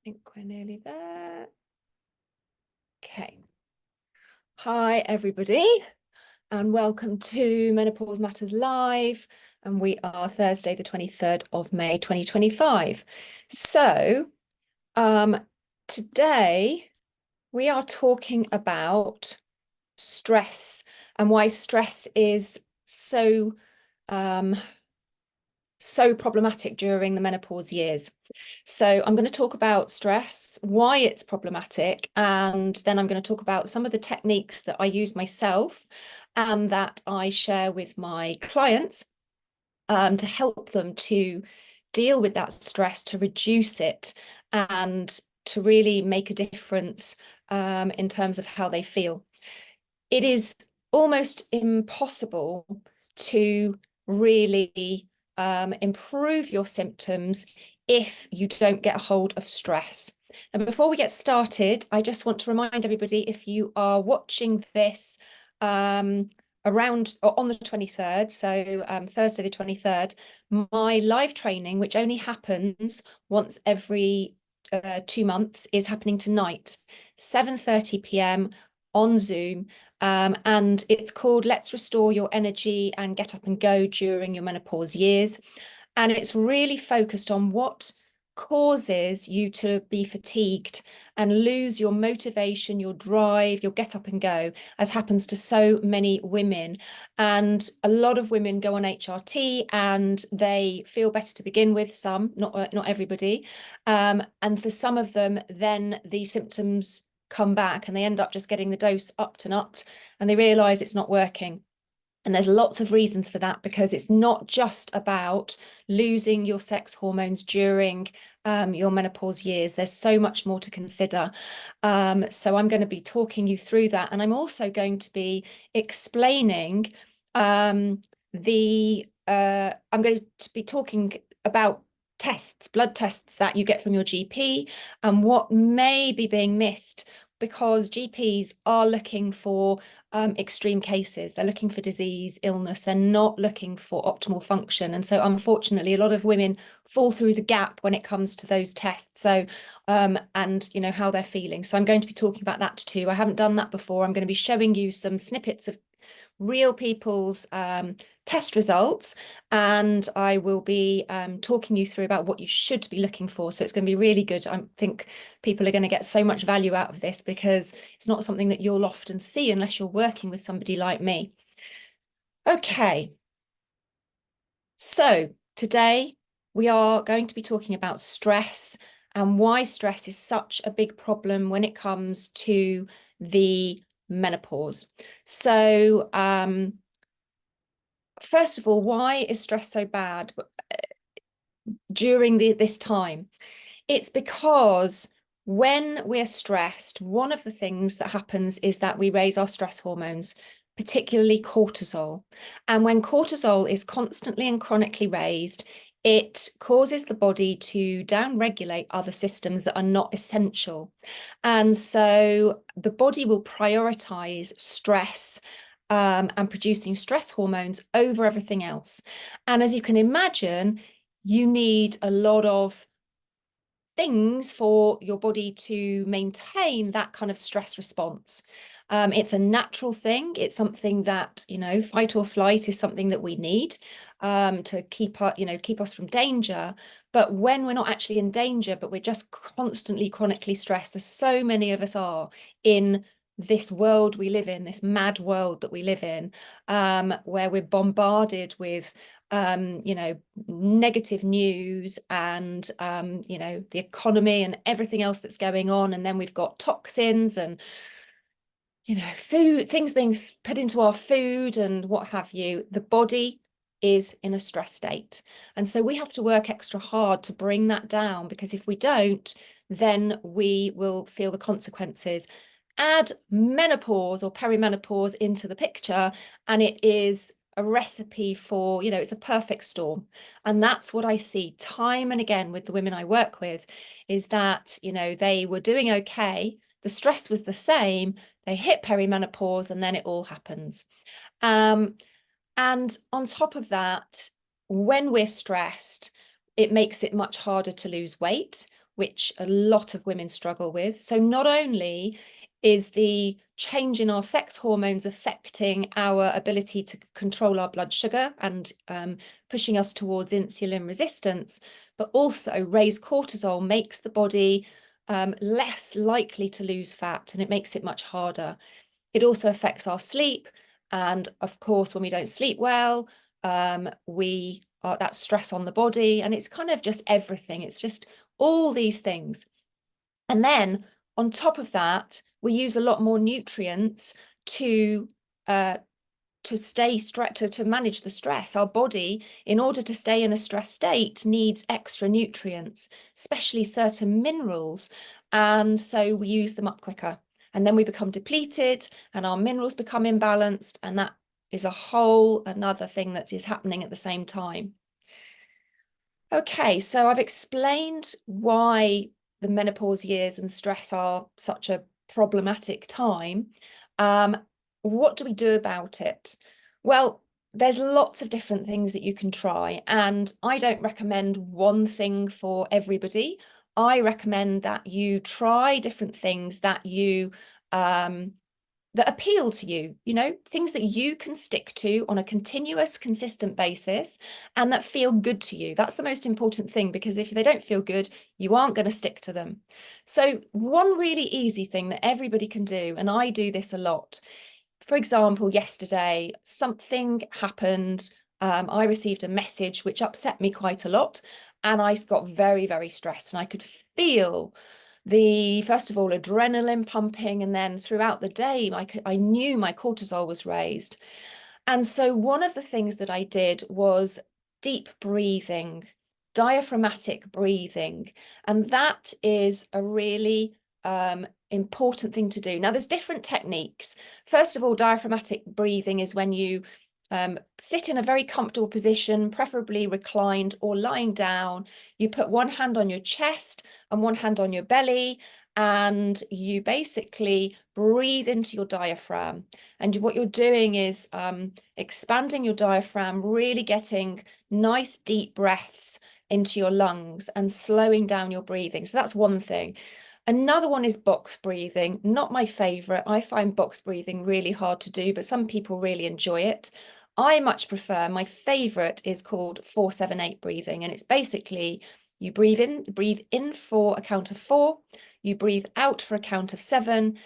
think we're nearly there. Okay. Hi, everybody, and welcome to Menopause Matters Live. And we are Thursday, the 23rd of May, 2025. So, today we are talking about stress and why stress is so problematic during the menopause years. So I'm going to talk about stress, why it's problematic, and then I'm going to talk about some of the techniques that I use myself and that I share with my clients to help them to deal with that stress, to reduce it, and to really make a difference in terms of how they feel. It is almost impossible to really improve your symptoms if you don't get a hold of stress. And before we get started, I just want to remind everybody, if you are watching this around or on the 23rd, so Thursday the 23rd, my live training, which only happens once every 2 months, is happening tonight, 7:30 p.m. on Zoom. And it's called Let's Restore Your Energy and Get Up and Go During Your Menopause Years. And it's really focused on what causes you to be fatigued and lose your motivation, your drive, your get up and go, as happens to so many women. And a lot of women go on HRT and they feel better to begin with, some, not everybody. And for some of them, then the symptoms come back and they end up just getting the dose upped and upped, and they realize it's not working. And there's lots of reasons for that, because it's not just about losing your sex hormones during your menopause years. There's so much more to consider. So I'm going to be talking you through that. And I'm also going to be explaining I'm going to be talking about tests, blood tests that you get from your GP, and what may be being missed, because GPs are looking for extreme cases. They're looking for disease, illness. They're not looking for optimal function. And so unfortunately, a lot of women fall through the gap when it comes to those tests. So, and you know, how they're feeling. So I'm going to be talking about that too. I haven't done that before. I'm going to be showing you some snippets of real people's test results, and I will be talking you through about what you should be looking for. So it's going to be really good. I think people are going to get so much value out of this, because it's not something that you'll often see unless you're working with somebody like me. Okay, so today we are going to be talking about stress and why stress is such a big problem when it comes to the menopause. So first of all, why is stress so bad during this time? It's because when we're stressed, one of the things that happens is that we raise our stress hormones, particularly cortisol. And when cortisol is constantly and chronically raised, it causes the body to downregulate other systems that are not essential. And so the body will prioritize stress and producing stress hormones over everything else. And as you can imagine, you need a lot of things for your body to maintain that kind of stress response. It's a natural thing. It's something that, you know, fight or flight is something that we need to keep us from danger. But when we're not actually in danger, but we're just constantly chronically stressed, as so many of us are in this world we live in, this mad world that we live in, where we're bombarded with negative news and the economy and everything else that's going on. And then we've got toxins and things being put into our food and what have you. The body is in a stress state, and so we have to work extra hard to bring that down, because if we don't, then we will feel the consequences. Add menopause or perimenopause into the picture, and it is a recipe for, it's a perfect storm. And that's what I see time and again with the women I work with, is that, they were doing okay, the stress was the same, they hit perimenopause, and then it all happens. And on top of that, when we're stressed, it makes it much harder to lose weight. which a lot of women struggle with. So not only is the change in our sex hormones affecting our ability to control our blood sugar and pushing us towards insulin resistance, but also raised cortisol makes the body less likely to lose fat, and it makes it much harder. It also affects our sleep. And of course, when we don't sleep well, we are that stress on the body, and it's kind of just everything. It's just all these things. And then on top of that, we use a lot more nutrients to to manage the stress. Our body, in order to stay in a stress state, needs extra nutrients, especially certain minerals. And so we use them up quicker. And then we become depleted and our minerals become imbalanced. And that is a whole another thing that is happening at the same time. Okay, so I've explained why the menopause years and stress are such a problematic time. What do we do about it? Well, there's lots of different things that you can try, and I don't recommend one thing for everybody. I recommend that you try different things that you that appeal to you, things that you can stick to on a continuous, consistent basis and that feel good to you. That's the most important thing, because if they don't feel good, you aren't going to stick to them. So one really easy thing that everybody can do, and I do this a lot. For example, yesterday, something happened. I received a message which upset me quite a lot, and I got very, very stressed, and I could feel first of all, adrenaline pumping, and then throughout the day, I knew my cortisol was raised. And so one of the things that I did was deep breathing, diaphragmatic breathing, and that is a really important thing to do. Now, there's different techniques. First of all, diaphragmatic breathing is when you sit in a very comfortable position, preferably reclined or lying down. You put one hand on your chest and one hand on your belly, and you basically breathe into your diaphragm. And what you're doing is expanding your diaphragm, really getting nice deep breaths into your lungs and slowing down your breathing. So that's one thing. Another one is box breathing. Not my favorite. I find box breathing really hard to do, but some people really enjoy it. I much prefer, my favorite is called 4-7-8 breathing. And it's basically you breathe in for a count of 4, you breathe out for a count of 7.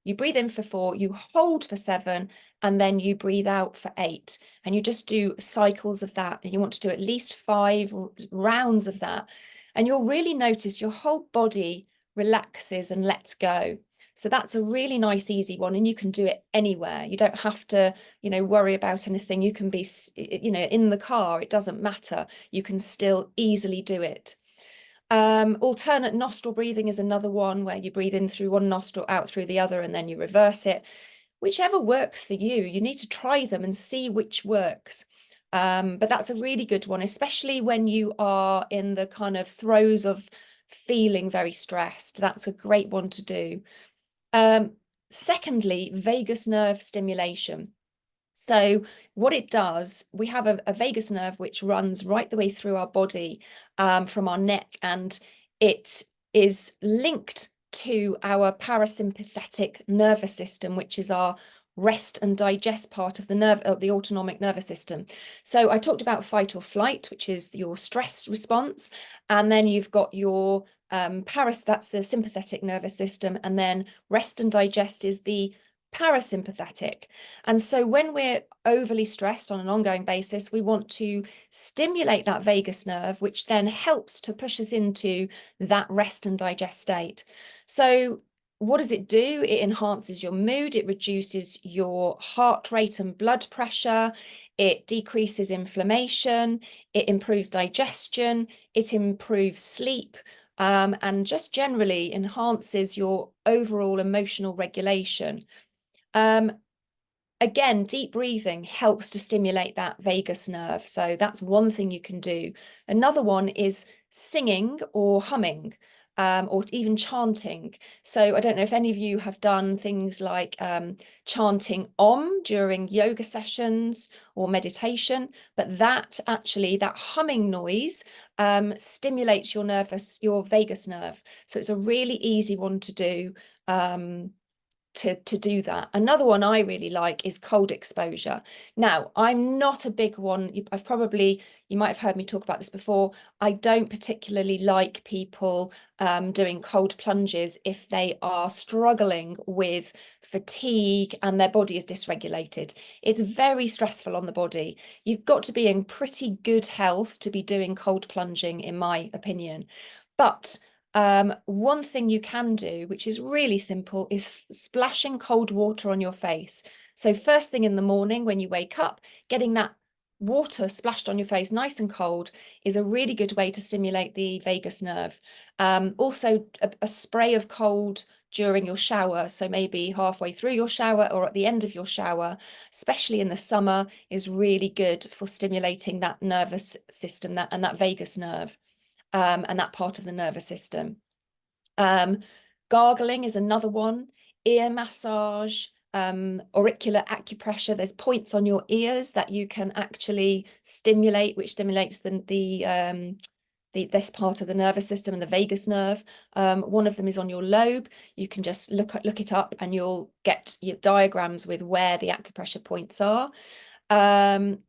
You breathe in for 4, you hold for 7, and then you breathe out for 8. And you just do cycles of that. And you want to do at least 5 rounds of that. And you'll really notice your whole body relaxes and lets go. So that's a really nice, easy one. And you can do it anywhere. You don't have to, worry about anything. You can be, in the car. It doesn't matter. You can still easily do it. Alternate nostril breathing is another one where you breathe in through one nostril, out through the other, and then you reverse it. Whichever works for you. You need to try them and see which works. But that's a really good one, especially when you are in the kind of throes of feeling very stressed. That's a great one to do. Secondly, vagus nerve stimulation. So what it does, we have a vagus nerve which runs right the way through our body, from our neck, and it is linked to our parasympathetic nervous system, which is our rest and digest part of the autonomic nervous system. So I talked about fight or flight, which is your stress response, and then you've got your that's the sympathetic nervous system, and then rest and digest is the parasympathetic. And so when we're overly stressed on an ongoing basis, we want to stimulate that vagus nerve, which then helps to push us into that rest and digest state. So what does it do? It enhances your mood, it reduces your heart rate and blood pressure, it decreases inflammation, it improves digestion, it improves sleep, and just generally enhances your overall emotional regulation. Again, deep breathing helps to stimulate that vagus nerve. So that's one thing you can do. Another one is singing or humming. or even chanting. So I don't know if any of you have done things like chanting Om during yoga sessions or meditation, but that humming noise stimulates your vagus nerve. So it's a really easy one to do. To do that. Another one I really like is cold exposure. Now, I'm not a big one. You might have heard me talk about this before. I don't particularly like people doing cold plunges if they are struggling with fatigue and their body is dysregulated. It's very stressful on the body. You've got to be in pretty good health to be doing cold plunging, in my opinion. But one thing you can do, which is really simple, is splashing cold water on your face. So first thing in the morning when you wake up, getting that water splashed on your face nice and cold is a really good way to stimulate the vagus nerve. Also, a spray of cold during your shower, so maybe halfway through your shower or at the end of your shower, especially in the summer, is really good for stimulating that nervous system, that vagus nerve. And that part of the nervous system. Gargling is another one. Ear massage, auricular acupressure. There's points on your ears that you can actually stimulate, which stimulates this part of the nervous system and the vagus nerve. One of them is on your lobe. You can just look it up and you'll get your diagrams with where the acupressure points are.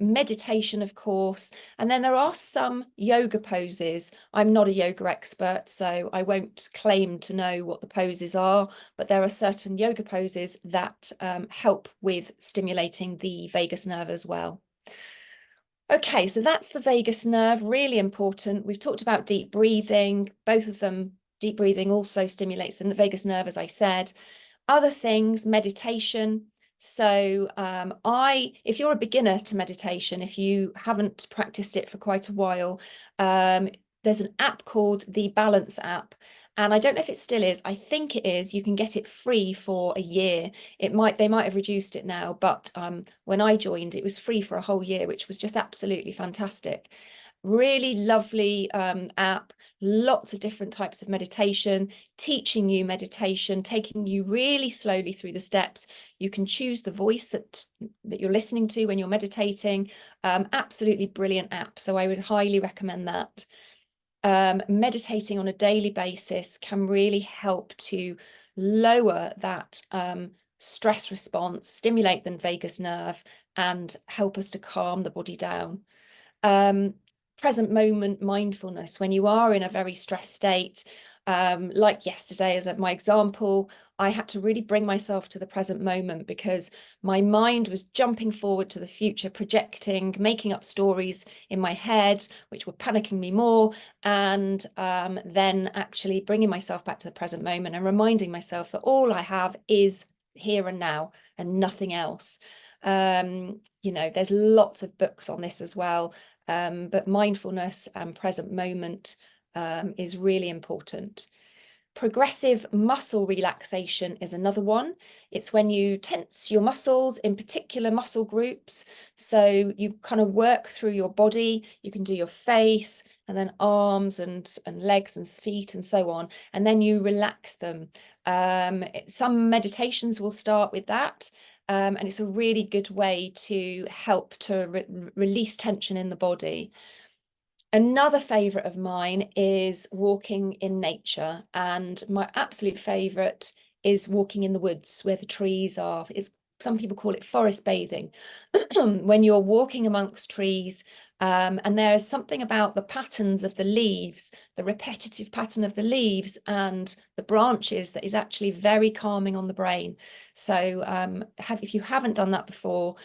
Meditation, of course, and then there are some yoga poses. I'm not a yoga expert, so I won't claim to know what the poses are, but there are certain yoga poses that help with stimulating the vagus nerve as well. Okay, so that's the vagus nerve, really important. We've talked about deep breathing. Both of them, deep breathing also stimulates the vagus nerve, as I said. Other things, meditation. So if you're a beginner to meditation, if you haven't practiced it for quite a while, there's an app called the Balance app. And I don't know if it still is. I think it is. You can get it free for a year. They might have reduced it now, but when I joined, it was free for a whole year, which was just absolutely fantastic. Really lovely app, lots of different types of meditation, teaching you meditation, taking you really slowly through the steps. You can choose the voice that you're listening to when you're meditating. Absolutely brilliant app. So I would highly recommend that. Meditating on a daily basis can really help to lower that stress response, stimulate the vagus nerve, and help us to calm the body down. Present moment mindfulness, when you are in a very stressed state, like yesterday as my example, I had to really bring myself to the present moment because my mind was jumping forward to the future, projecting, making up stories in my head, which were panicking me more, and then actually bringing myself back to the present moment and reminding myself that all I have is here and now and nothing else. There's lots of books on this as well. But mindfulness and present moment is really important. Progressive muscle relaxation is another one. It's when you tense your muscles in particular muscle groups. So you kind of work through your body. You can do your face and then arms and legs and feet and so on. And then you relax them. Some meditations will start with that. And it's a really good way to help to release tension in the body. Another favourite of mine is walking in nature, and my absolute favourite is walking in the woods where the trees are. Some people call it forest bathing. When you're walking amongst trees, and there's something about the patterns of the leaves, the repetitive pattern of the leaves and the branches that is actually very calming on the brain. So if you haven't done that before,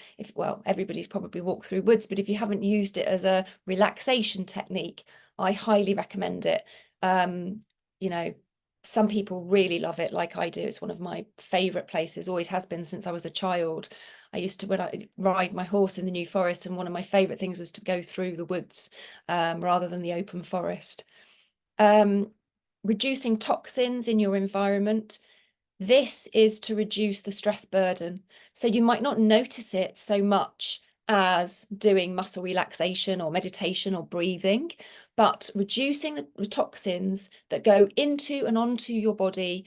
everybody's probably walked through woods, but if you haven't used it as a relaxation technique, I highly recommend it. Some people really love it like I do. It's one of my favorite places, always has been since I was a child. When I ride my horse in the New Forest, and one of my favorite things was to go through the woods rather than the open forest. Reducing toxins in your environment. This is to reduce the stress burden. So you might not notice it so much as doing muscle relaxation or meditation or breathing, but reducing the toxins that go into and onto your body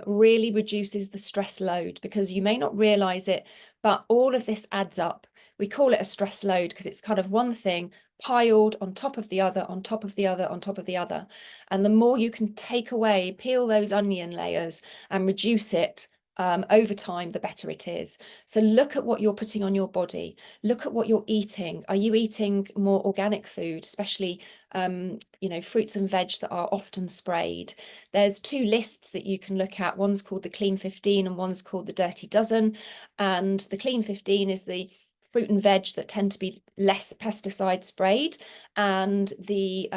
really reduces the stress load, because you may not realize it, but all of this adds up. We call it a stress load because it's kind of one thing piled on top of the other, on top of the other, on top of the other. And the more you can take away, peel those onion layers and reduce it over time, the better it is. So look at what you're putting on your body. Look at what you're eating. Are you eating more organic food, especially fruits and veg that are often sprayed? There's two lists that you can look at. One's called the Clean 15 and one's called the Dirty Dozen. And the Clean 15 is the fruit and veg that tend to be less pesticide sprayed, and the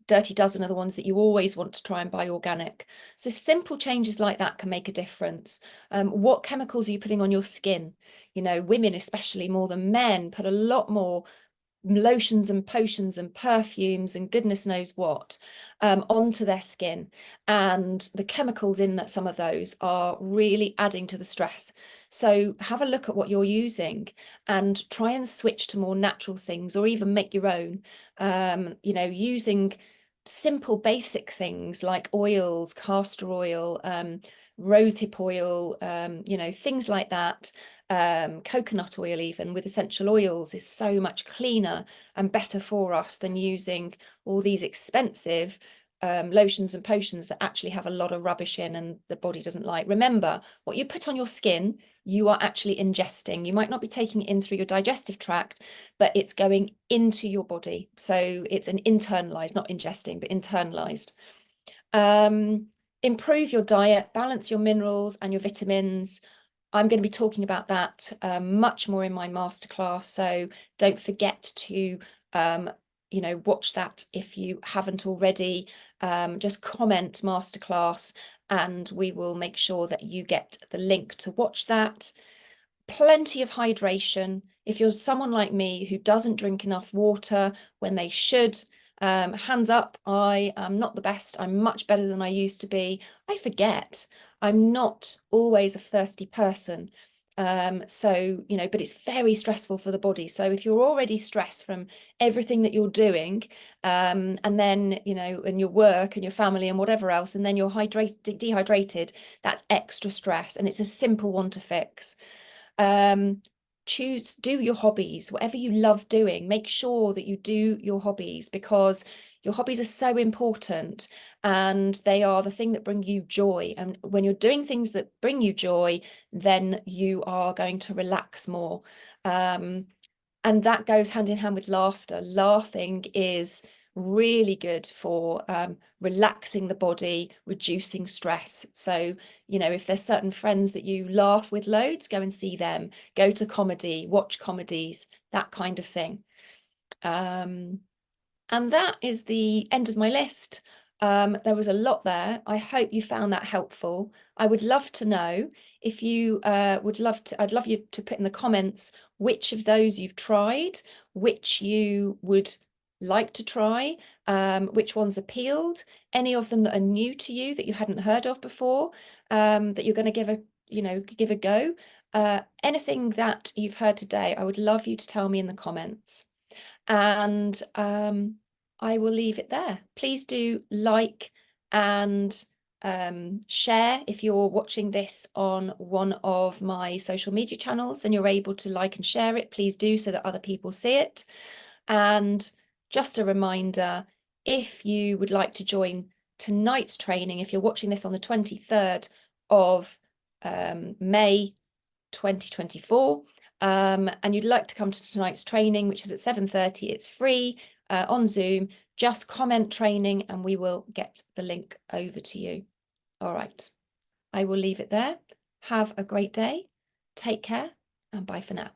Dirty Dozen are the ones that you always want to try and buy organic. So simple changes like that can make a difference. What chemicals are you putting on your skin? You know, women, especially more than men, put a lot more lotions and potions and perfumes and goodness knows what onto their skin, and the chemicals in that, some of those are really adding to the stress. So have a look at what you're using and try and switch to more natural things, or even make your own, using simple basic things like oils, castor oil, rosehip oil, things like that. Coconut oil, even with essential oils, is so much cleaner and better for us than using all these expensive lotions and potions that actually have a lot of rubbish in and the body doesn't like. Remember, what you put on your skin, you are actually ingesting. You might not be taking it in through your digestive tract, but it's going into your body. So it's an internalized, not ingesting, but internalized. Improve your diet, balance your minerals and your vitamins. I'm going to be talking about that much more in my masterclass, so don't forget to watch that if you haven't already. Just comment masterclass and we will make sure that you get the link to watch that. Plenty of hydration. If you're someone like me who doesn't drink enough water when they should, hands up, I am not the best. I'm much better than I used to be. I forget. I'm not always a thirsty person. But it's very stressful for the body. So if you're already stressed from everything that you're doing, and then, and your work and your family and whatever else, and then you're dehydrated, that's extra stress. And it's a simple one to fix. Do your hobbies, whatever you love doing, make sure that you do your hobbies, because your hobbies are so important and they are the thing that bring you joy. And when you're doing things that bring you joy, then you are going to relax more. And that goes hand in hand with laughter. Laughing is really good for relaxing the body, reducing stress. So, if there's certain friends that you laugh with loads, go and see them, go to comedy, watch comedies, that kind of thing. And that is the end of my list. There was a lot there. I hope you found that helpful. I would love to know if you I'd love you to put in the comments which of those you've tried, which you would like to try, which ones appealed, any of them that are new to you that you hadn't heard of before, that you're going to give a go. Anything that you've heard today, I would love you to tell me in the comments. And I will leave it there. Please do like and share if you're watching this on one of my social media channels and you're able to like and share it. Please do, so that other people see it. And just a reminder, if you would like to join tonight's training, if you're watching this on the 23rd of May 2024, and you'd like to come to tonight's training, which is at 7:30, it's free on Zoom, just comment training and we will get the link over to you. All right, I will leave it there. Have a great day. Take care and bye for now.